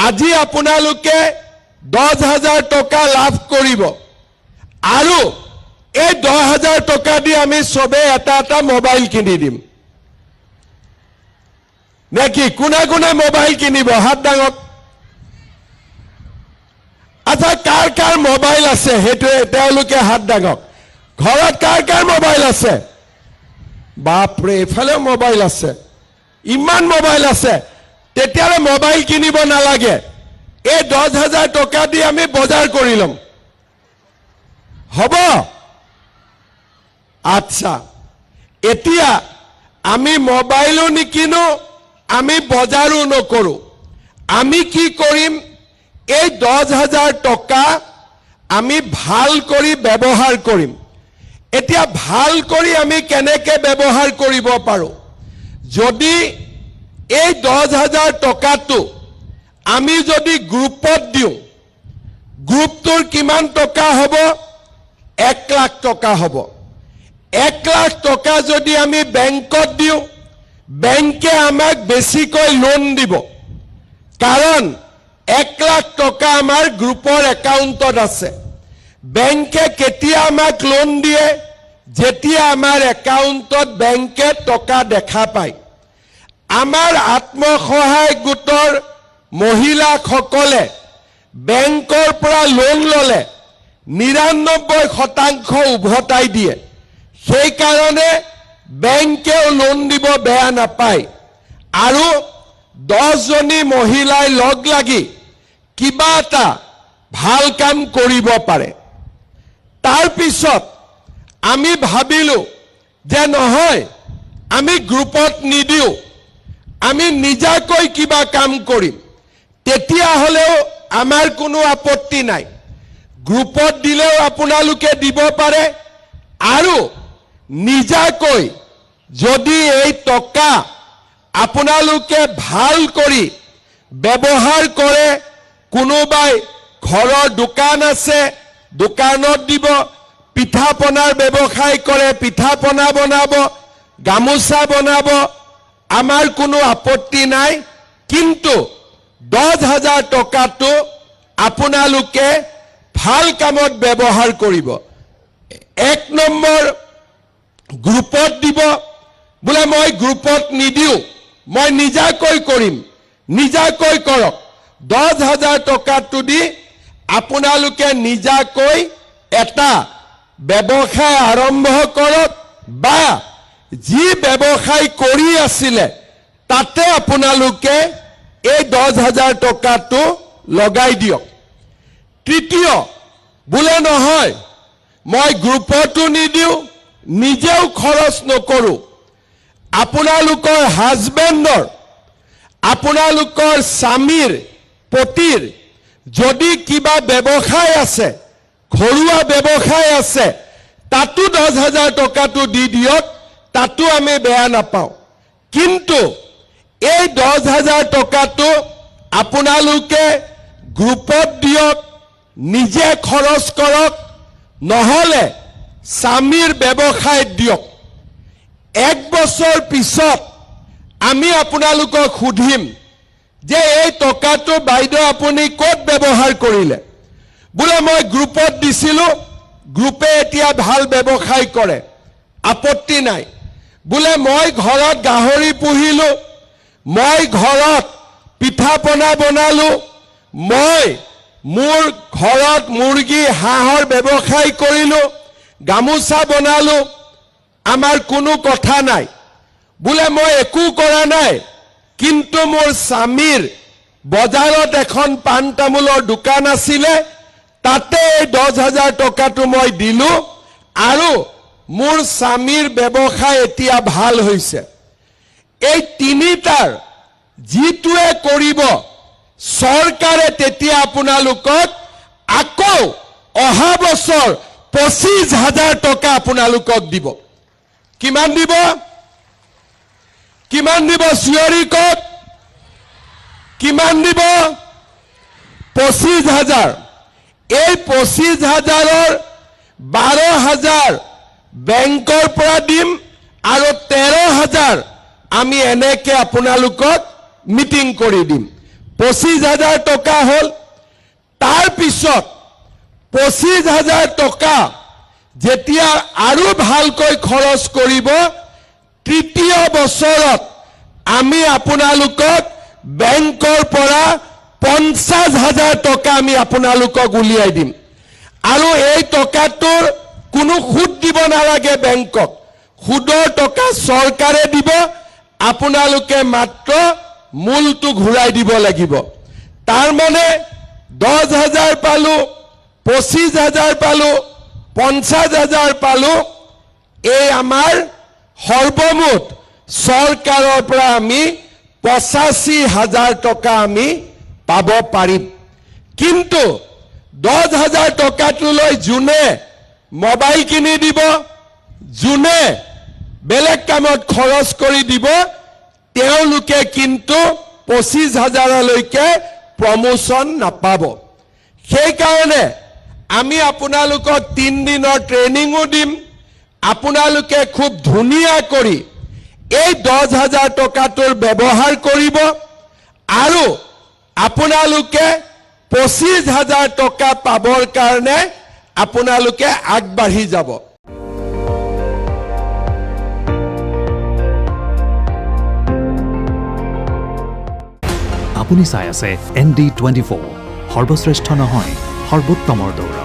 আজি আপোনালোকে 10,000 টকা লাভ কৰিব আৰু এই 10,000 টকা দি আমি সবে এটা মোবাইল কিনি দিম নেকি কোনে কোনে মোবাইল কিনিব হাত ডাঙক আচ্ছা কাৰ কাৰ মোবাইল আছে হেতু তেওঁলোকে হাত ডাঙক ঘৰত কাৰ মোবাইল আছে বাপৰে এফালে মোবাইল আছে ইমান মোবাইল আছে তেতিয়ালে মোবাইল কিনিব নালাগে এই 10,000 টকা দি আমি বজাৰ কৰি লম হ'ব আচ্ছা এতিয়া আমি মোবাইলো নিকিনো আমি বজাৰো নকৰো আমি কি কৰিম এই 10,000 টকা আমি ভাল কৰি ব্যৱহাৰ কৰিম এতিয়া ভাল কৰি আমি কেনেকে ব্যৱহাৰ কৰিব পাৰো যদি এই 10,000 টকাটো আমি যদি গ্ৰুপত দিও গ্ৰুপটোৰ কিমান টকা হ'ব 1 লাখ টকা হ'ব 1 লাখ টকা যদি আমি বেংকত দিও বেংকে আমাক বেছিকৈ লোন দিব কাৰণ 1 লাখ টকা আমাৰ গ্ৰুপৰ একাউণ্টত আছে বেংকে কেতিয়া আমাক লোন দিয়ে যেতিয়া আমাৰ একাউণ্টত বেংকে টকা দেখা পায় আমাৰ আত্মসহায়ক গোটৰ মহিলাসকলে বেংকৰ পৰা লোন ললে 99% উভতাই দিয়ে সেই কাৰণে বেংকেও লোন দিব বেয়া নাপায় আৰু 10 জনী মহিলাই লগ লাগি কিবা এটা ভাল কাম কৰিব পাৰে তাৰ পিছত আমি ভাবিলো যে নহয় আমি গ্ৰুপত নিদিও আমি নিজাকৈ কিবা কাম কৰিম তেতিয়া হলেও আমাৰ কোনো আপত্তি নাই গ্ৰুপত দিলেও আপোনালোকে দিব পাৰে আৰু নিজাকৈ যদি এই টকা আপোনালোকে ভাল কৰি ব্যৱহাৰ কৰে কোনোবাই ঘৰৰ দোকান আছে দোকানত দিব পিঠা পনাৰ ব্যৱসায় কৰে পিঠা পনা বনাব গামোচা বনাব আমাৰ কোনো আপত্তি নাই কিন্তু 10,000 টকাটো আপোনালোকে ভাল কামত ব্যৱহাৰ কৰিব 1 নম্বৰ গ্ৰুপত দিব বোলে মই গ্ৰুপত নিদিও মই নিজাকৈ কৰিম নিজাকৈ কৰক 10,000 টকাটো দি আপোনালোকে নিজাকৈ এটা ব্যৱসায় আৰম্ভ কৰক বা যি ব্যৱসায় কৰি আছিল তাতে আপোনালোকে এই 10,000 টকাটো লগাই দিয়ক তৃতীয় বোলে নহয় মই গ্ৰুপতো নিদিও নিজেও খৰচ নকৰো আপোনালোকৰ হাজবেণ্ডৰ আপোনালোকৰ স্বামীৰ পতিৰ যদি কিবা ব্যৱসায় আছে ঘৰুৱা ব্যৱসায় আছে তাতো 10,000 টকাটো দি দিয়ক তাতো আমি বেয়া নাপাওঁ কিন্তু এই 10,000 টকাটো আপোনালোকে গ্ৰুপত দিয়ক নিজে খৰচ কৰক নহলে স্বামীৰ ব্যৱসায়ত দিয়ক 1 বছৰ পিছত আমি আপোনালোকক সুধিম যে এই টকাটো বাইদেউ আপুনি ক'ত ব্যৱহাৰ কৰিলে বোলে মই গ্ৰুপত দিছিলো গ্ৰুপে এতিয়া ভাল ব্যৱসায় কৰে আপত্তি নাই বোলে মই ঘৰত গাহৰি পুহিলো মই ঘৰত পিঠা পনা বনালো মই মোৰ ঘৰত মুৰ্গী হাঁহৰ ব্যৱসায় কৰিলো গামোচা বনালো আমাৰ কোনো কথা নাই বোলে মই একো কৰা নাই কিন্তু মোৰ স্বামীৰ বজাৰত এখন পান তামোলৰ দোকান আছিল তাতে 10,000 টকাটো মই দিলো আৰু মোৰ স্বামীৰ ব্যৱসায় এতিয়া ভাল হৈছে এই তিনিটাৰ জিতুৱে কৰিব চৰকাৰে তেতিয়া আপোনালোকক আকৌ অহা বছৰ 25,000 টকা আপোনালোকক দিব কিমান দিব চিঞৰি কওক কিমান দিব 25,000 এই 25,000ৰ 12,000 বেংকৰ পৰা দিম আৰু 13,000 আমি এনেকে আপোনালোকক মিটিং কৰি দিম 25,000 টকা হ'ল তাৰ পিছত 25,000 টকা যেতিয়া আৰু ভালকৈ খৰচ কৰিব তৃতীয় বছৰত আমি আপোনালোকক বেংকৰ পৰা 50,000 টকা আমি আপোনালোকক উলিয়াই দিম আৰু এই টকাটোৰ কোনো সুদ দিব নালাগে বেংকক সুদৰ টকা চৰকাৰে দিব আপোনালোকে মাত্ৰ মূলটো ঘূৰাই দিব লাগিব তাৰ মানে 10,000 পালো 25,000 পালো 50,000 পালো এই আমাৰ সৰ্বমুঠ চৰকাৰৰ পৰা আমি 85,000 টকা আমি পাব পাৰিম কিন্তু 10,000 টকাটোলৈ যোনে মোবাইল কিনি দিব যোনে বেলেগ কামত খৰচ কৰি দিব তেওঁলোকে কিন্তু 25,000 লৈকে প্ৰমোশন নাপাব সেই কাৰণে আমি আপোনালোকক 3 দিনৰ ট্ৰেনিংও দিম আপোনালোকে খুব ধুনীয়া কৰি এই 10,000 টকাটোৰ ব্যৱহাৰ কৰিব আৰু আপোনালোকে 25,000 টকা পাবৰ কাৰণে আপোনালোকে আগবাঢ়ি যাব আপুনি চাই আছে ND24 সৰ্বশ্ৰেষ্ঠ নহয় সৰ্বোত্তমৰ দৌৰ